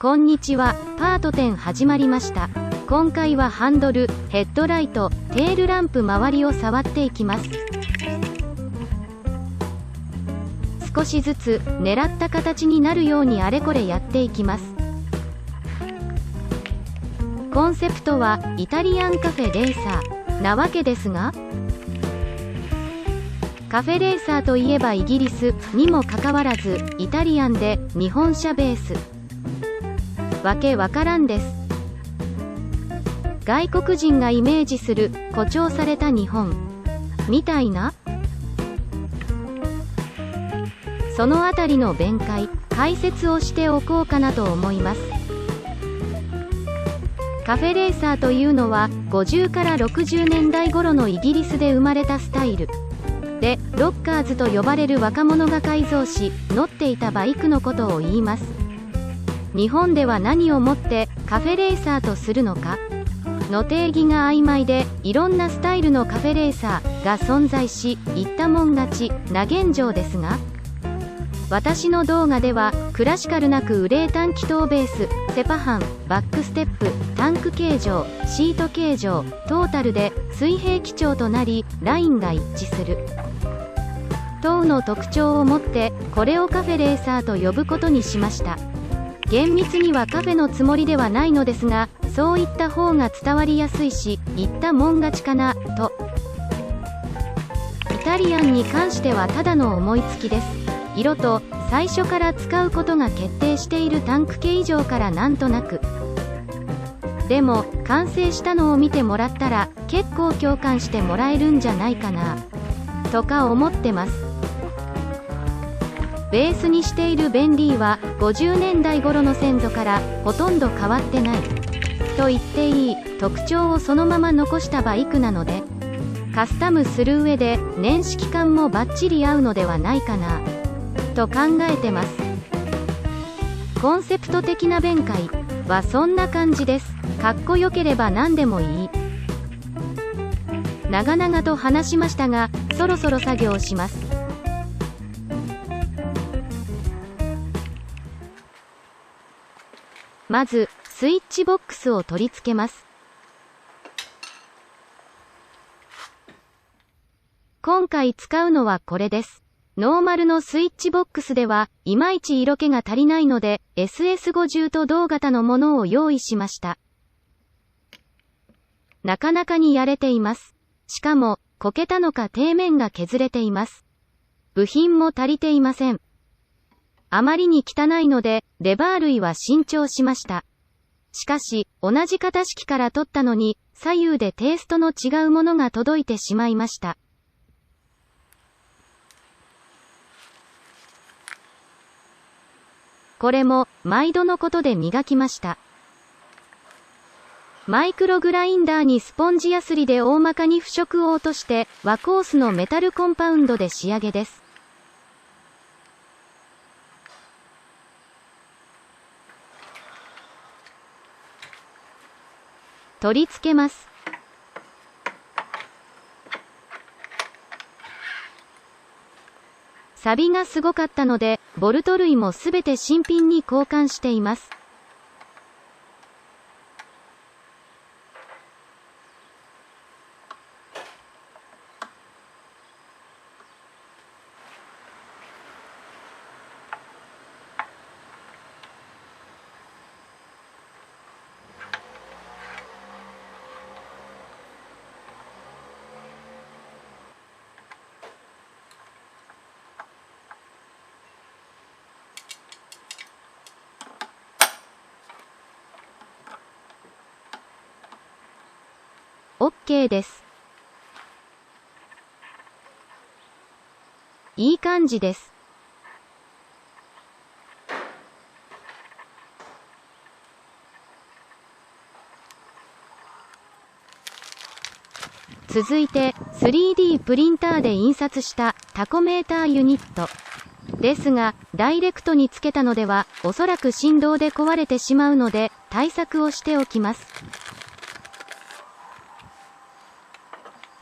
こんにちは。パート10始まりました。今回はハンドル、ヘッドライト、テールランプ周りを触っていきます。少しずつ狙った形になるようにあれこれやっていきます。コンセプトはイタリアンカフェレーサーなわけですが、カフェレーサーといえばイギリスにもかかわらずイタリアンで日本車ベース。わけわからんです。外国人がイメージする誇張された日本みたいな、そのあたりの弁解解説をしておこうかなと思います。カフェレーサーというのは50から60年代頃のイギリスで生まれたスタイルで、ロッカーズと呼ばれる若者が改造し乗っていたバイクのことを言います。日本では何をもってカフェレーサーとするのかの定義が曖昧で、いろんなスタイルのカフェレーサーが存在し、言ったもん勝ちな現状ですが、私の動画ではクラシカルなくウレータン気筒ベース、セパハン、バックステップ、タンク形状、シート形状、トータルで水平基調となり、ラインが一致する等の特徴を持って、これをカフェレーサーと呼ぶことにしました。厳密にはカフェのつもりではないのですが、そういった方が伝わりやすいし、言ったもん勝ちかなと。イタリアンに関してはただの思いつきです。色と最初から使うことが決定しているタンク形状からなんとなく。でも完成したのを見てもらったら結構共感してもらえるんじゃないかなとか思ってます。ベースにしているベンリーは50年代頃の先祖からほとんど変わってないと言っていい特徴をそのまま残したバイクなので、カスタムする上で年式感もバッチリ合うのではないかなと考えてます。コンセプト的な弁解はそんな感じです。かっこよければ何でもいい。長々と話しましたが、そろそろ作業します。まずスイッチボックスを取り付けます。今回使うのはこれです。ノーマルのスイッチボックスではいまいち色気が足りないので SS50 と同型のものを用意しました。なかなかにやれています。しかもこけたのか底面が削れています。部品も足りていません。あまりに汚いのでレバー類は新調しました。しかし同じ型式から取ったのに左右でテイストの違うものが届いてしまいました。これも毎度のことで磨きました。マイクログラインダーにスポンジヤスリで大まかに腐食を落として和コースのメタルコンパウンドで仕上げです。取り付けます。錆がすごかったのでボルト類もすべて新品に交換しています。OK です。いい感じです。続いて 3D プリンターで印刷したタコメーターユニットですが、ダイレクトにつけたのではおそらく振動で壊れてしまうので対策をしておきます。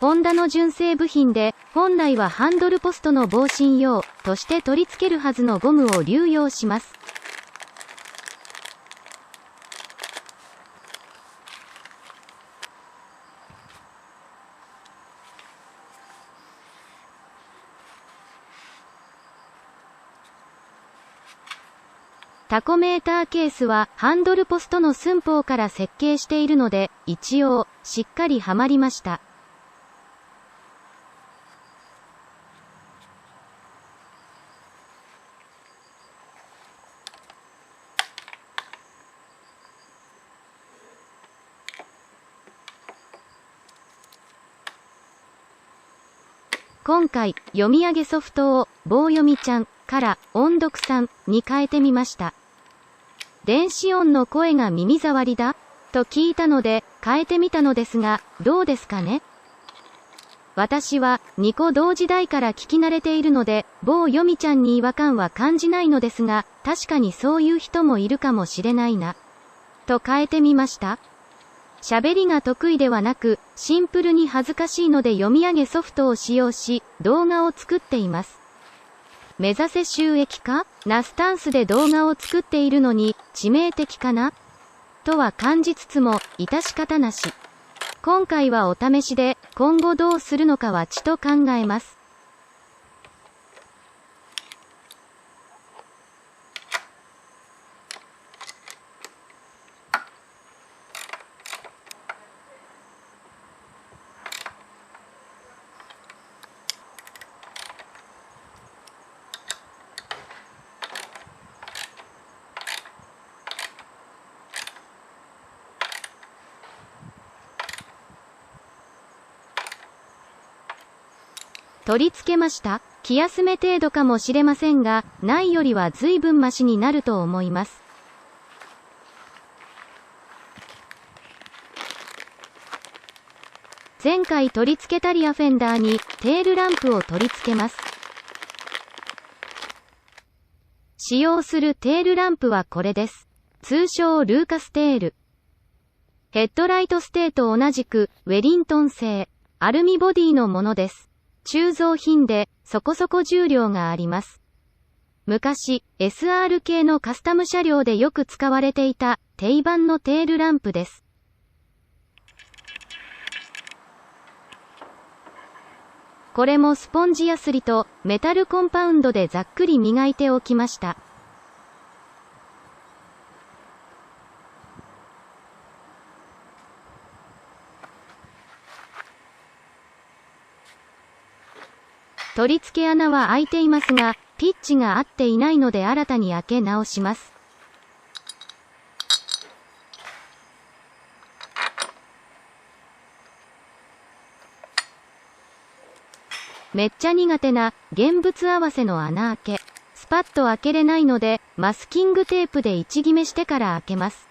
ホンダの純正部品で、本来はハンドルポストの防振用として取り付けるはずのゴムを流用します。タコメーターケースはハンドルポストの寸法から設計しているので、一応、しっかりはまりました。今回、読み上げソフトを棒読みちゃんから音読さんに変えてみました。電子音の声が耳障りだと聞いたので変えてみたのですが、どうですかね？私は2個同時代から聞き慣れているので、棒読みちゃんに違和感は感じないのですが、確かにそういう人もいるかもしれないな。と変えてみました。喋りが得意ではなく、シンプルに恥ずかしいので読み上げソフトを使用し、動画を作っています。目指せ収益化なスタンスで動画を作っているのに、致命的かなとは感じつつも、致し方なし。今回はお試しで、今後どうするのかはちと考えます。取り付けました。気休め程度かもしれませんが、ないよりは随分マシになると思います。前回取り付けたリアフェンダーにテールランプを取り付けます。使用するテールランプはこれです。通称ルーカステール。ヘッドライトステーと同じくウェリントン製、アルミボディのものです。鋳造品でそこそこ重量があります。昔、SR 系のカスタム車両でよく使われていた定番のテールランプです。これもスポンジやすりとメタルコンパウンドでざっくり磨いておきました。取り付け穴は開いていますが、ピッチが合っていないので新たに開け直します。めっちゃ苦手な現物合わせの穴開け。スパッと開けれないので、マスキングテープで位置決めしてから開けます。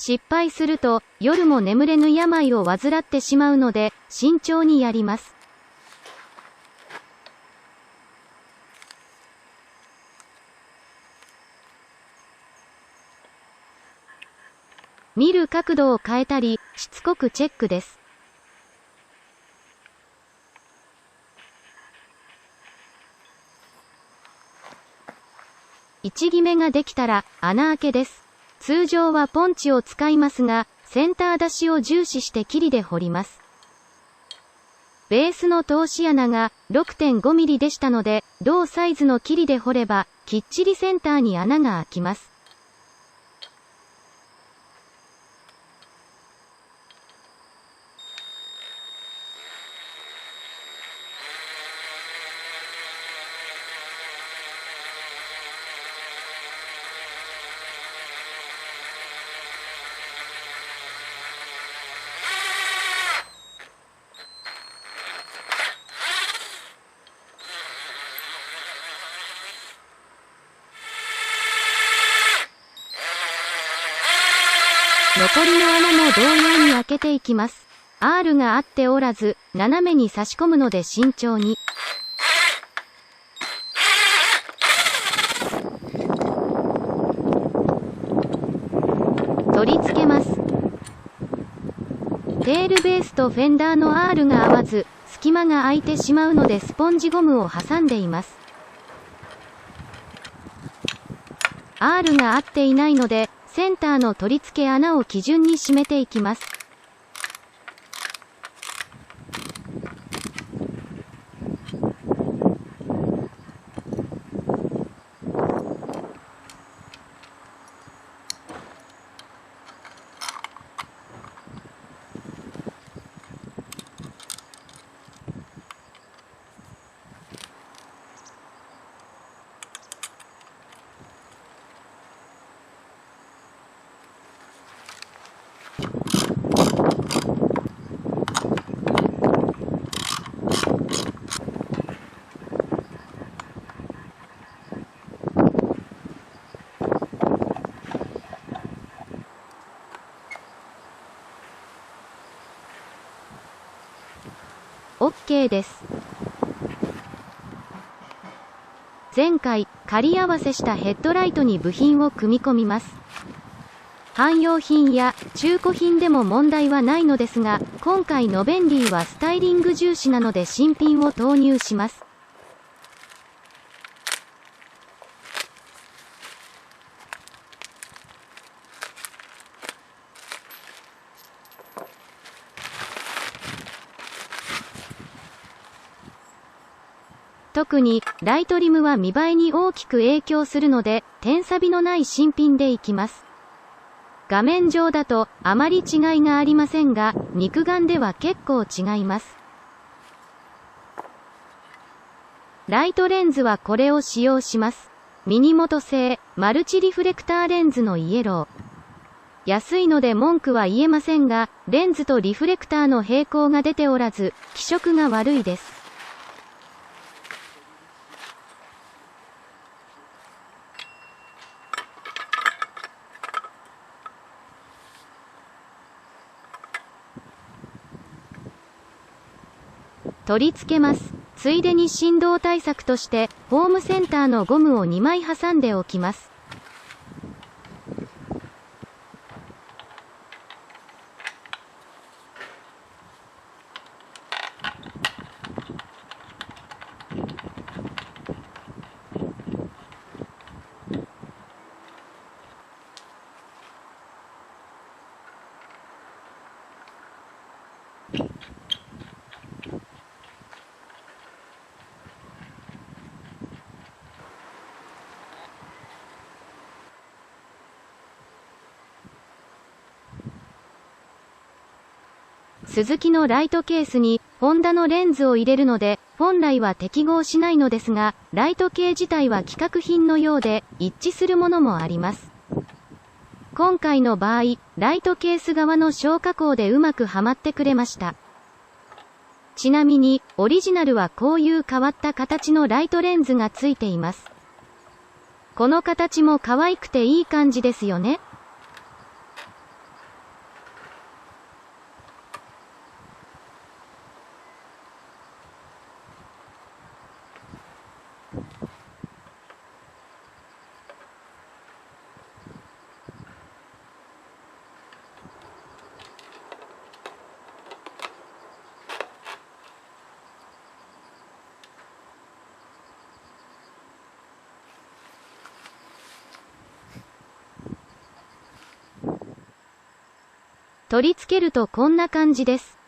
失敗すると夜も眠れぬ病を患ってしまうので慎重にやります。見る角度を変えたりしつこくチェックです。位置決めができたら穴開けです。通常はポンチを使いますが、センター出しを重視してキリで掘ります。ベースの通し穴が 6.5 ミリでしたので、同サイズのキリで掘れば、きっちりセンターに穴が開きます。残りの穴も同様に開けていきます。R が合っておらず、斜めに差し込むので慎重に。取り付けます。テールベースとフェンダーの R が合わず、隙間が空いてしまうのでスポンジゴムを挟んでいます。R が合っていないので、センターの取り付け穴を基準に締めていきます。OK です。前回、仮合わせしたヘッドライトに部品を組み込みます。汎用品や中古品でも問題はないのですが、今回ノベンディはスタイリング重視なので新品を投入します。特に、ライトリムは見栄えに大きく影響するので、点錆のない新品でいきます。画面上だと、あまり違いがありませんが、肉眼では結構違います。ライトレンズはこれを使用します。ミニモト製、マルチリフレクターレンズのイエロー。安いので文句は言えませんが、レンズとリフレクターの平行が出ておらず、気色が悪いです。取り付けます。ついでに振動対策として、ホームセンターのゴムを2枚挟んでおきます。スズキのライトケースに、ホンダのレンズを入れるので、本来は適合しないのですが、ライト系自体は規格品のようで、一致するものもあります。今回の場合、ライトケース側の小加工でうまくはまってくれました。ちなみに、オリジナルはこういう変わった形のライトレンズがついています。この形も可愛くていい感じですよね。取り付けるとこんな感じです。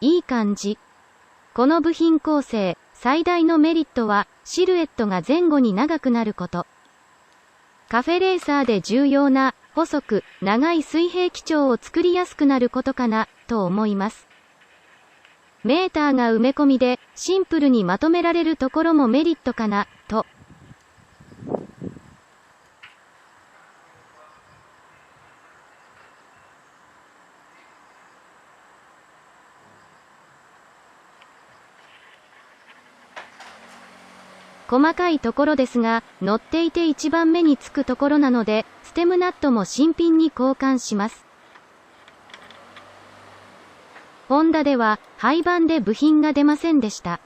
いい感じ。この部品構成、最大のメリットは、シルエットが前後に長くなること。カフェレーサーで重要な、細く、長い水平基調を作りやすくなることかな、と思います。メーターが埋め込みで、シンプルにまとめられるところもメリットかな、と。細かいところですが、乗っていて一番目につくところなので、ステムナットも新品に交換します。ホンダでは、廃盤で部品が出ませんでした。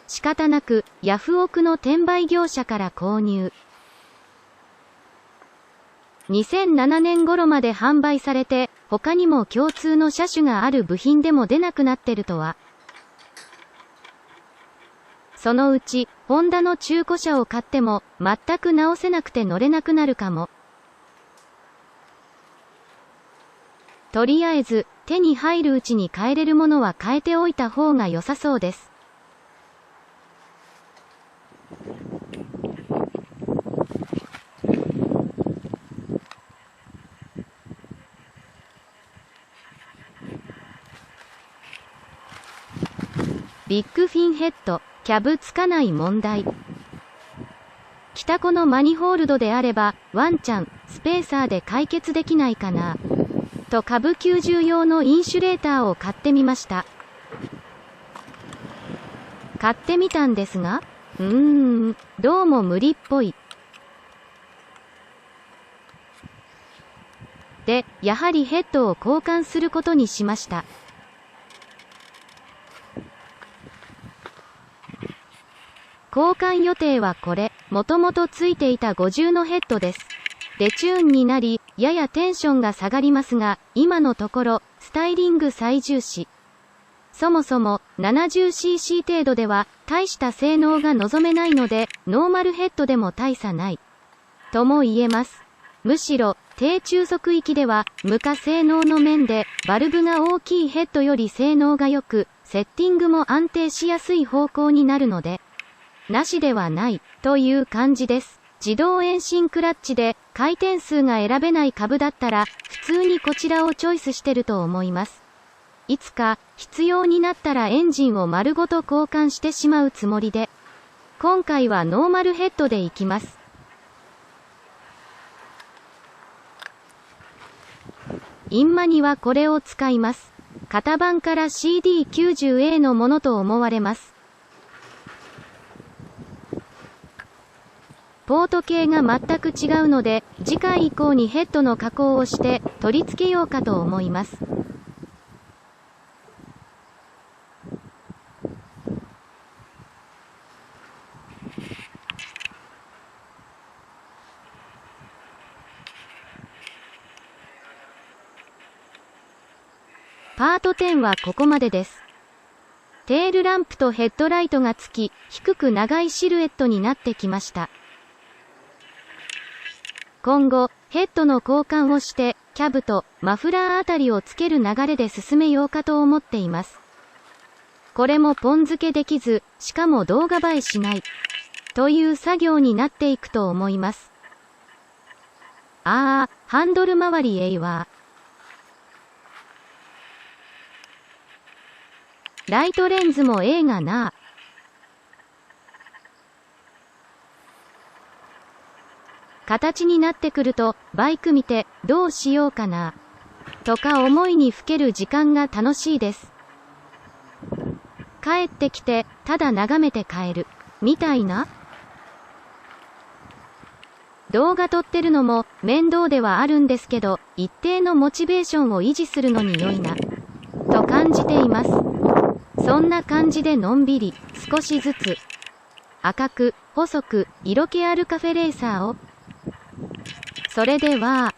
仕方なく、ヤフオクの転売業者から購入。2007年頃まで販売されて、他にも共通の車種がある部品でも出なくなってるとは。そのうち、ホンダの中古車を買っても、全く直せなくて乗れなくなるかも。とりあえず、手に入るうちに買えれるものは買えておいた方が良さそうです。ビッグフィンヘッド。キャブつかない問題。北湖のマニホールドであれば、ワンチャン、スペーサーで解決できないかな。と株90用のインシュレーターを買ってみました。買ってみたんですが、どうも無理っぽい。で、やはりヘッドを交換することにしました。交換予定はこれ、もともとついていた50のヘッドです。デチューンになり、ややテンションが下がりますが、今のところ、スタイリング最重視。そもそも 70cc 程度では大した性能が望めないので、ノーマルヘッドでも大差ない。とも言えます。むしろ、低中速域では、無価性能の面で、バルブが大きいヘッドより性能が良く、セッティングも安定しやすい方向になるので、なしではない、という感じです。自動遠心クラッチで回転数が選べない株だったら普通にこちらをチョイスしてると思います。いつか必要になったらエンジンを丸ごと交換してしまうつもりで、今回はノーマルヘッドでいきます。インマにはこれを使います。型番から CD90A のものと思われます。ポート系が全く違うので、次回以降にヘッドの加工をして取り付けようかと思います。パート10はここまでです。テールランプとヘッドライトがつき、低く長いシルエットになってきました。今後、ヘッドの交換をして、キャブとマフラーあたりをつける流れで進めようかと思っています。これもポン付けできず、しかも動画映えしない、という作業になっていくと思います。ハンドル周りえいわ。ライトレンズもええがな。形になってくると、バイク見て、どうしようかな。とか思いにふける時間が楽しいです。帰ってきて、ただ眺めて帰る。みたいな。動画撮ってるのも、面倒ではあるんですけど、一定のモチベーションを維持するのに良いな。と感じています。そんな感じでのんびり、少しずつ。赤く、細く、色気あるカフェレーサーを。それでは、